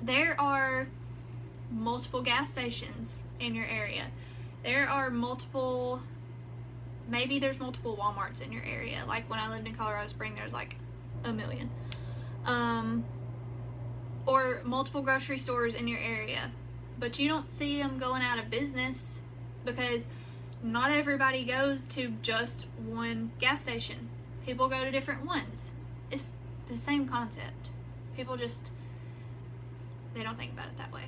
A: there are multiple gas stations in your area. There are maybe there's multiple Walmarts in your area. Like when I lived in Colorado Springs, there's like a million. Or multiple grocery stores in your area. But you don't see them going out of business because not everybody goes to just one gas station. People go to different ones. It's the same concept. People just, they don't think about it that way.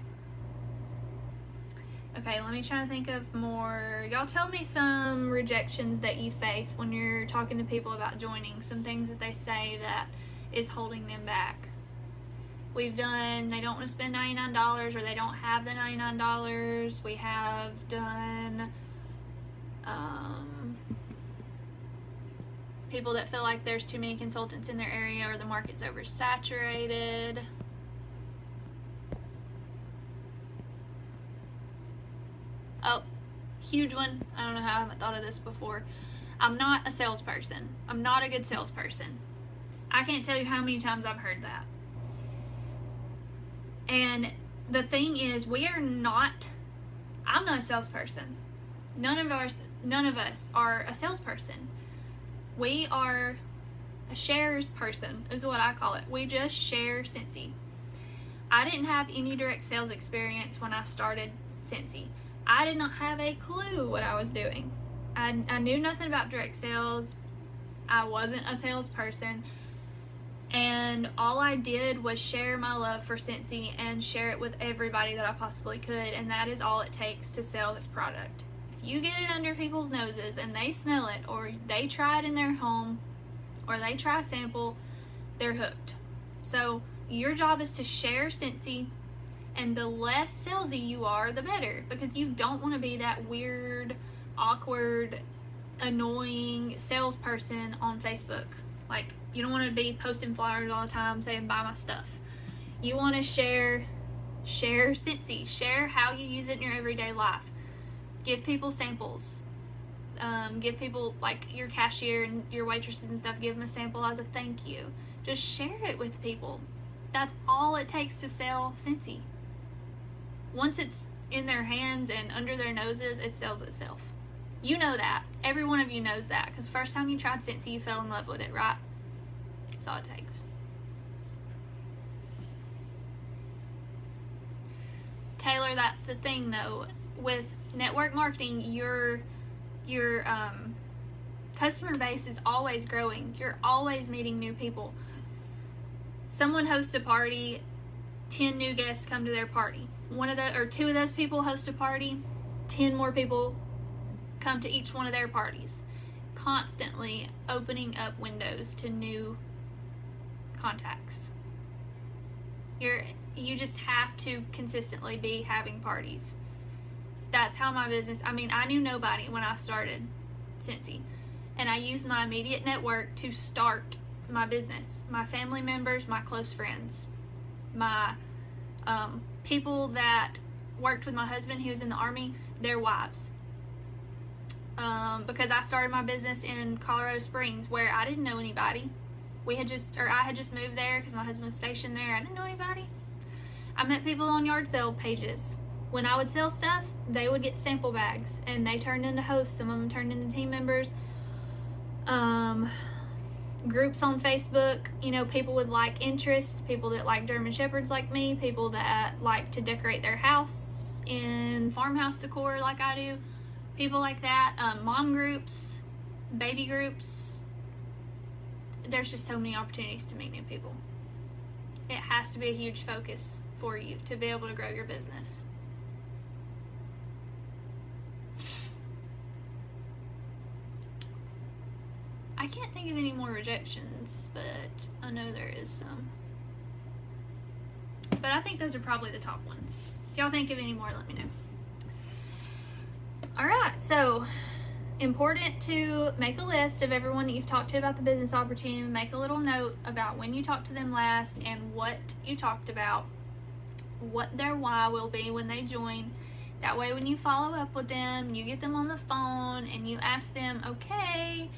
A: Okay, let me try to think of more. Y'all tell me some rejections that you face when you're talking to people about joining. Some things that they say that is holding them back. We've done, they don't want to spend $99 or they don't have the $99. We have done people that feel like there's too many consultants in their area or the market's oversaturated. Oh, huge one. I don't know how I haven't thought of this before. I'm not a salesperson. I'm not a good salesperson. I can't tell you how many times I've heard that. And the thing is, I'm not a salesperson. None of us are a salesperson. We are a shares person, is what I call it. We just share Scentsy. I didn't have any direct sales experience when I started Scentsy. I did not have a clue what I was doing. I knew nothing about direct sales. I wasn't a salesperson. And all I did was share my love for Scentsy and share it with everybody that I possibly could. And that is all it takes to sell this product. If you get it under people's noses and they smell it, or they try it in their home, or they try a sample, they're hooked. So your job is to share Scentsy, and the less salesy you are, the better, because you don't want to be that weird, awkward, annoying salesperson on Facebook. Like, you don't want to be posting flyers all the time saying buy my stuff. You want to share Scentsy, share how you use it in your everyday life. Give people samples. Give people, like your cashier and your waitresses and stuff, give them a sample as a thank you. Just share it with people. That's all it takes to sell Scentsy. Once it's in their hands and under their noses, it sells itself. You know that. Every one of you knows that, because first time you tried Scentsy, you fell in love with it, right? That's all it takes. Taylor, that's the thing though. With network marketing, your customer base is always growing. You're always meeting new people. Someone hosts a party, 10 new guests come to their party. Two of those people host a party, 10 more people come to each one of their parties. Constantly opening up windows to new contacts. You just have to consistently be having parties. That's how my business, I knew nobody when I started Scentsy, and I used my immediate network to start my business. My family members, my close friends, my people that worked with my husband, he was in the Army, their wives. Because I started my business in Colorado Springs where I didn't know anybody. I had just moved there because my husband was stationed there. I didn't know anybody. I met people on yard sale pages. When I would sell stuff, they would get sample bags, and they turned into hosts. Some of them turned into team members. Groups on Facebook, people with like interests, people that like German Shepherds like me, people that like to decorate their house in farmhouse decor like I do, people like that, mom groups, baby groups. There's just so many opportunities to meet new people. It has to be a huge focus for you to be able to grow your business. I can't think of any more rejections, but I know there is some. But I think those are probably the top ones. If y'all think of any more, let me know. Alright, so important to make a list of everyone that you've talked to about the business opportunity. Make a little note about when you talked to them last and what you talked about, what their why will be when they join. That way when you follow up with them, you get them on the phone and you ask them, okay,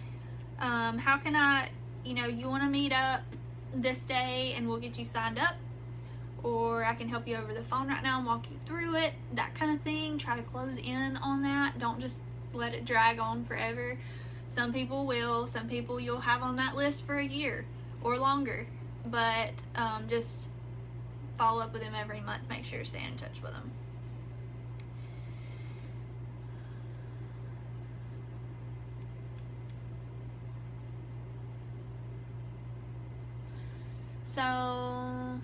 A: How can I, you want to meet up this day and we'll get you signed up, or I can help you over the phone right now and walk you through it, that kind of thing. Try to close in on that. Don't just let it drag on forever. Some people will. Some people you'll have on that list for a year or longer. But just follow up with them every month. Make sure you're staying in touch with them. So,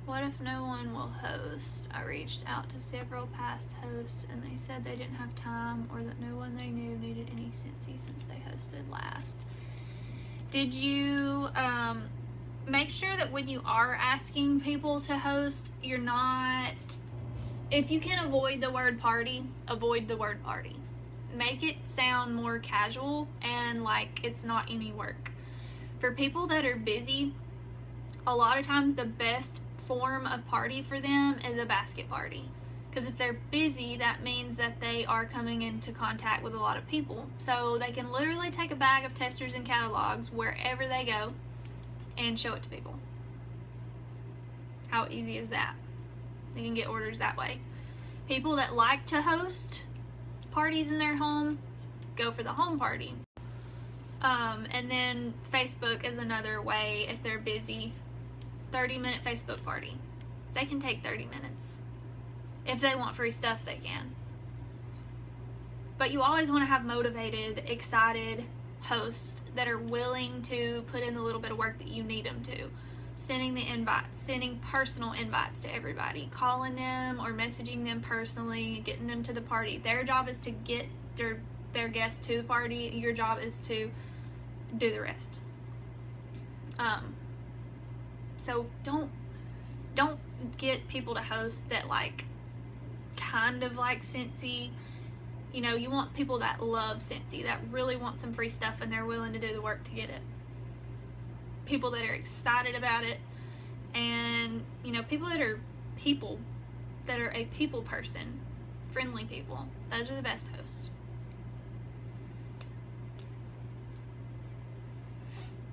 A: what if no one will host? I reached out to several past hosts and they said they didn't have time, or that no one they knew needed any Scentsy since they hosted last. Did you make sure that when you are asking people to host, you're not, if you can avoid the word party, avoid the word party. Make it sound more casual and like it's not any work. For people that are busy, a lot of times the best form of party for them is a basket party. Because if they're busy, that means that they are coming into contact with a lot of people. So they can literally take a bag of testers and catalogs wherever they go and show it to people. How easy is that? They can get orders that way. People that like to host parties in their home, go for the home party. And then Facebook is another way if they're busy. 30-minute Facebook party. They can take 30 minutes. If they want free stuff, they can. But you always want to have motivated, excited hosts that are willing to put in the little bit of work that you need them to. Sending the invites, sending personal invites to everybody, calling them or messaging them personally, getting them to the party. Their job is to get their guests to the party. Your job is to do the rest. So don't get people to host that like kind of like Scentsy. You want people that love Scentsy, that really want some free stuff and they're willing to do the work to get it. People that are excited about it, and people that are a people person, friendly people. Those are the best hosts.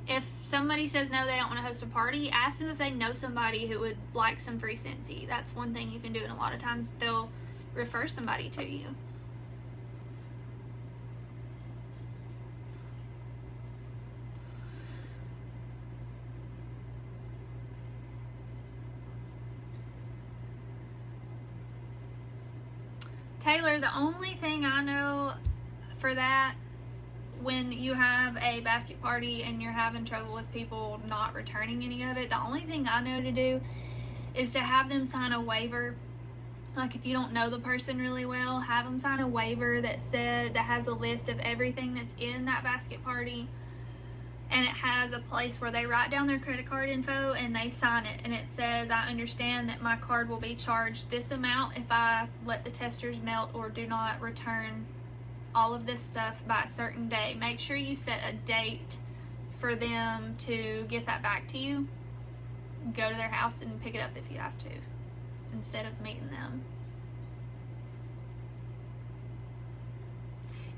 A: If somebody says no, they don't want to host a party, ask them if they know somebody who would like some free Scentsy. That's one thing you can do, and a lot of times they'll refer somebody to you. Taylor, the only thing I know for that, when you have a basket party and you're having trouble with people not returning any of it, the only thing I know to do is to have them sign a waiver. Like if you don't know the person really well, have them sign a waiver that has a list of everything that's in that basket party, and it has a place where they write down their credit card info and they sign it, and it says, I understand that my card will be charged this amount if I let the testers melt or do not return all of this stuff by a certain day. Make sure you set a date for them to get that back to you. Go to their house and pick it up if you have to, instead of meeting them.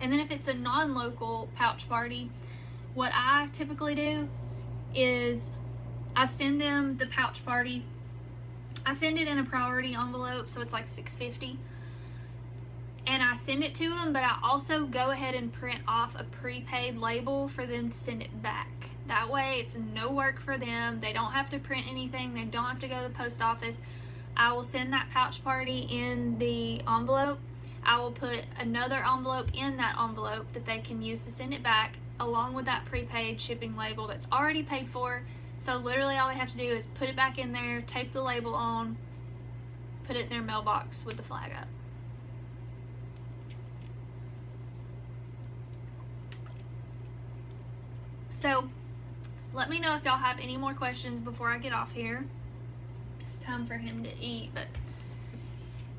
A: And then if it's a non-local pouch party, what I typically do is I send them the pouch party. I send it in a priority envelope, so it's like $6.50. And I send it to them, but I also go ahead and print off a prepaid label for them to send it back. That way it's no work for them. They don't have to print anything. They don't have to go to the post office. I will send that pouch party in the envelope. I will put another envelope in that envelope that they can use to send it back, along with that prepaid shipping label that's already paid for. So literally all they have to do is put it back in there, tape the label on, put it in their mailbox with the flag up. So let me know if y'all have any more questions before I get off here. It's time for him to eat, but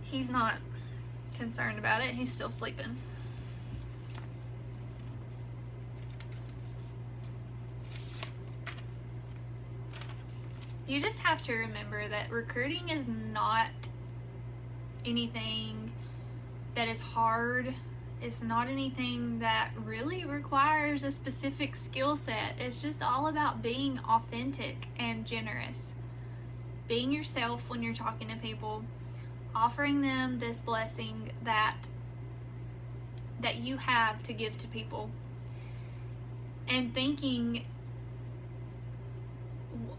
A: he's not concerned about it. He's still sleeping. You just have to remember that recruiting is not anything that is hard It's not anything that really requires a specific skill set. It's just all about being authentic and generous. Being yourself when you're talking to people, offering them this blessing that you have to give to people, and thinking,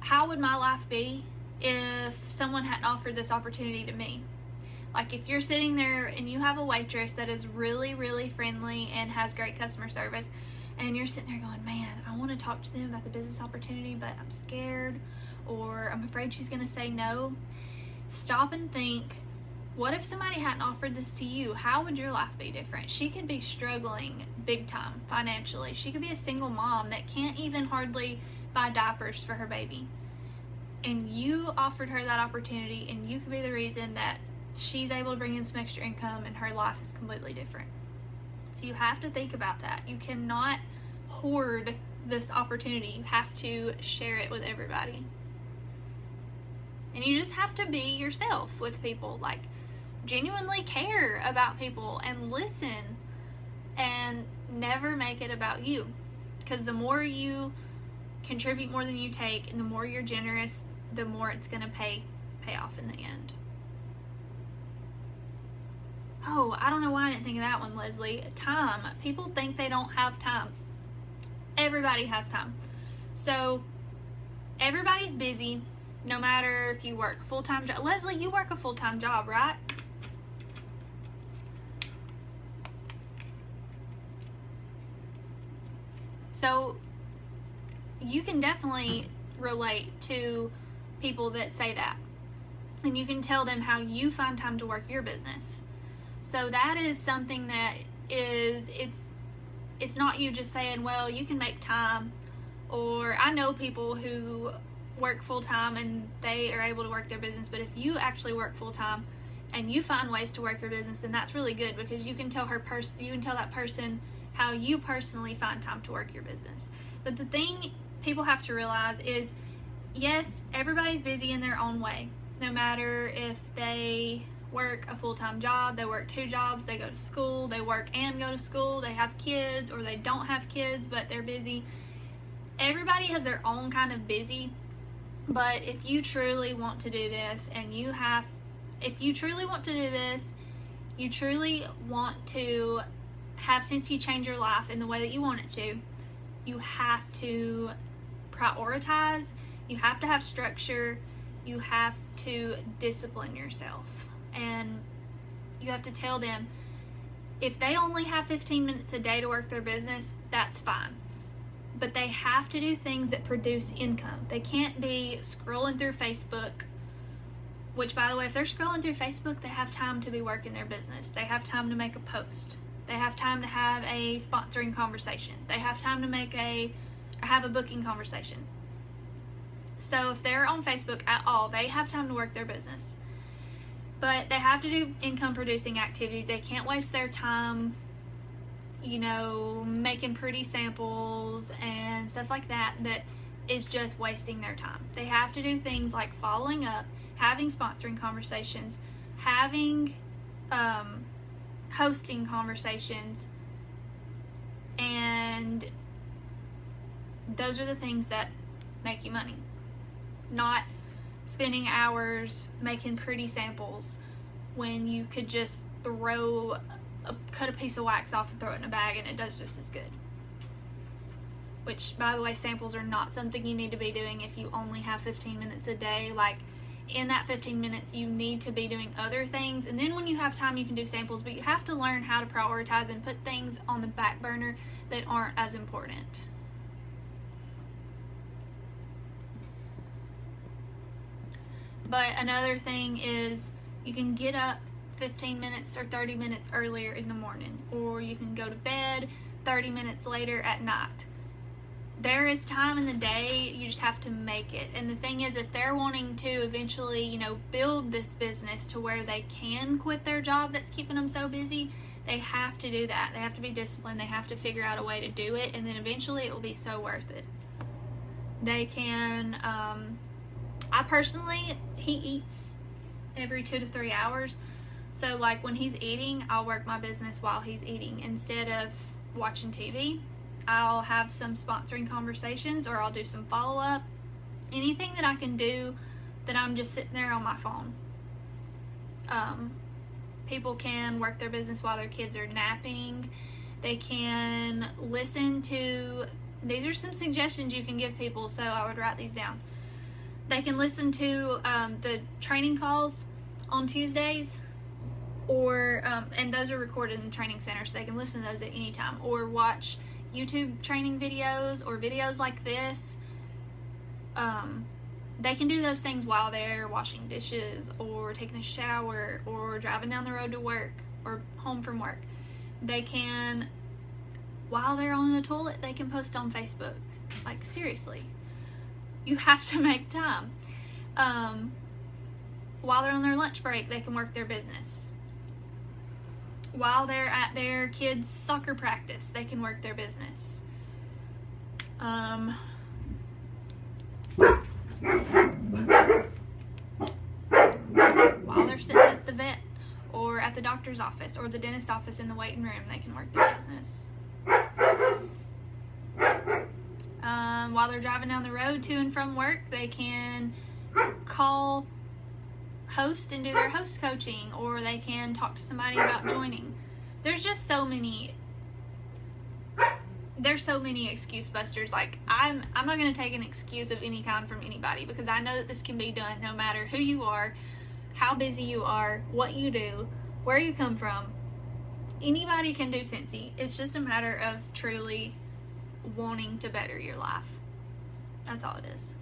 A: how would my life be if someone hadn't offered this opportunity to me? Like, if you're sitting there and you have a waitress that is really, really friendly and has great customer service, and you're sitting there going, man, I want to talk to them about the business opportunity, but I'm scared, or I'm afraid she's going to say no. Stop and think, what if somebody hadn't offered this to you? How would your life be different? She could be struggling big time financially. She could be a single mom that can't even hardly buy diapers for her baby. And you offered her that opportunity, and you could be the reason that she's able to bring in some extra income and her life is completely different. So you have to think about that. You cannot hoard this opportunity. You have to share it with everybody. And you just have to be yourself with people. Like, genuinely care about people and listen, and never make it about you. Because the more you contribute more than you take, and the more you're generous, the more it's going to pay off in the end. Oh, I don't know why I didn't think of that one, Leslie. Time. People think they don't have time. Everybody has time. So everybody's busy, no matter if you work full-time job. Leslie, you work a full-time job, right? So you can definitely relate to people that say that. And you can tell them how you find time to work your business. So that is something that it's not you just saying, well, you can make time. Or I know people who work full-time and they are able to work their business, but if you actually work full-time and you find ways to work your business, then that's really good, because you can tell that person how you personally find time to work your business. But the thing people have to realize is, yes, everybody's busy in their own way. No matter if they work a full-time job, they work 2 jobs, they go to school, they work and go to school, they have kids, or they don't have kids but they're busy. Everybody has their own kind of busy. But if you truly want to do this, and you truly want to have Scentsy change your life in the way that you want it to, you have to prioritize, you have to have structure, you have to discipline yourself. And you have to tell them, if they only have 15 minutes a day to work their business, that's fine. But they have to do things that produce income. They can't be scrolling through Facebook, which, by the way, if they're scrolling through Facebook, they have time to be working their business. They have time to make a post. They have time to have a sponsoring conversation. They have time to have a booking conversation. So if they're on Facebook at all, they have time to work their business. But they have to do income producing activities. They can't waste their time, making pretty samples and stuff like that is just wasting their time. They have to do things like following up, having sponsoring conversations, having hosting conversations, and those are the things that make you money. Not spending hours making pretty samples when you could just cut a piece of wax off and throw it in a bag and it does just as good. Which, by the way, samples are not something you need to be doing if you only have 15 minutes a day. Like, in that 15 minutes, you need to be doing other things. And then when you have time, you can do samples. But you have to learn how to prioritize and put things on the back burner that aren't as important. But another thing is, you can get up 15 minutes or 30 minutes earlier in the morning, or you can go to bed 30 minutes later at night. There is time in the day, you just have to make it. And the thing is, if they're wanting to eventually, build this business to where they can quit their job that's keeping them so busy, they have to do that. They have to be disciplined. They have to figure out a way to do it, and then eventually it will be so worth it. They can, he eats every 2 to 3 hours. So like when he's eating, I'll work my business while he's eating. Instead of watching TV, I'll have some sponsoring conversations, or I'll do some follow-up. Anything that I can do that I'm just sitting there on my phone. People can work their business while their kids are napping. They can listen to, these are some suggestions you can give people, so I would write these down. They can listen to the training calls on Tuesdays, or and those are recorded in the training center, so they can listen to those at any time, or watch YouTube training videos or videos like this. They can do those things while they're washing dishes or taking a shower or driving down the road to work or home from work. They can, while they're on the toilet, they can post on Facebook. Like, seriously, you have to make time. While they're on their lunch break, they can work their business. While they're at their kids' soccer practice, they can work their business. While they're sitting at the vet or at the doctor's office or the dentist office in the waiting room, they can work their business. While they're driving down the road to and from work, they can call host and do their host coaching, or they can talk to somebody about joining. There's just so many excuse busters. Like, I'm not going to take an excuse of any kind from anybody, because I know that this can be done no matter who you are, how busy you are, what you do, where you come from. Anybody can do Scentsy. It's just a matter of truly wanting to better your life. That's all it is.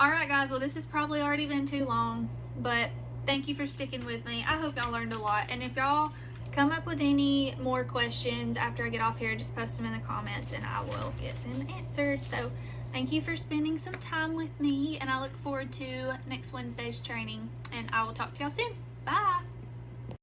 A: Alright guys, well this has probably already been too long, but thank you for sticking with me. I hope y'all learned a lot, and if y'all come up with any more questions after I get off here, just post them in the comments and I will get them answered. So thank you for spending some time with me, and I look forward to next Wednesday's training, and I will talk to y'all soon. Bye!